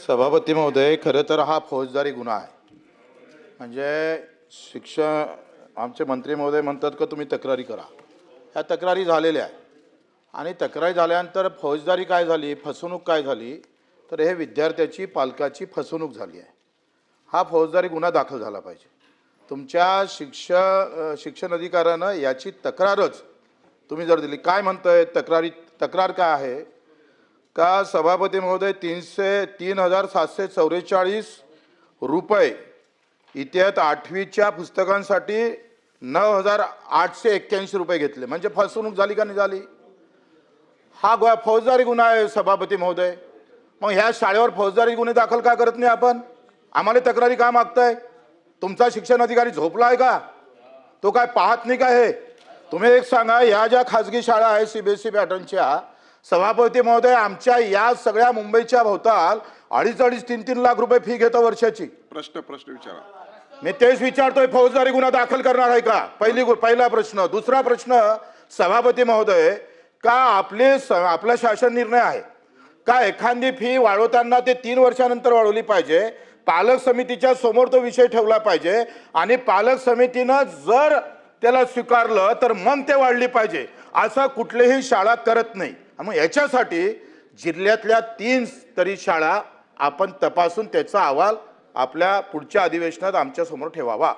सभापती महोदय, खरं तर हा फौजदारी गुन्हा आहे. म्हणजे आमचे मंत्री महोदय म्हणतात का तुम्ही तक्रारी करा. ह्या तक्रारी झालेल्या आहे आणि तक्रारी झाल्यानंतर फौजदारी काय झाली, फसवणूक काय झाली, तर हे विद्यार्थ्याची पालकाची फसवणूक झाली आहे. हा फौजदारी गुन्हा दाखल झाला पाहिजे. तुमच्या शिक्षण अधिकाऱ्यानं याची तक्रारच तुम्ही जर दिली. काय म्हणतंय तक्रार काय आहे का सभापती महोदय 3,744 रुपये इत्यात 8वीच्या पुस्तकांसाठी 9,881 रुपये घेतले. म्हणजे फसवणूक झाली का नाही झाली? हा फौजदारी गुन्हा आहे सभापती महोदय. मग ह्या शाळेवर फौजदारी गुन्हे दाखल का करत नाही आपण? आम्हाला तक्रारी का मागताय? तुमचा शिक्षण अधिकारी झोपला आहे का? तो काय पाहत नाही का? हे तुम्ही एक सांगा, ह्या ज्या खाजगी शाळा आहेत CBSE पॅटर्नच्या, सभापती महोदय, आमच्या या सगळ्या मुंबईच्या भोवताल 2.5-3 लाख रुपये फी घेतो वर्षाची. प्रश्न विचारा. मी तेच विचारतोय, फौजदारी गुन्हा दाखल करणार आहे का? पहिला प्रश्न. दुसरा प्रश्न, सभापती महोदय, का आपला शासन निर्णय आहे का एखादी फी वाढवताना ते 3 वर्षानंतर वाढवली पाहिजे? पालक समितीच्या समोर तो विषय ठेवला पाहिजे आणि पालक समितीनं जर त्याला स्वीकारलं तर मग ते वाढली पाहिजे. असं कुठलीही शाळा करत नाही. मग याच्यासाठी जिल्ह्यातल्या 3 तरी शाळा आपण तपासून त्याचा अहवाल आपल्या पुढच्या अधिवेशनात आमच्या समोर ठेवावा.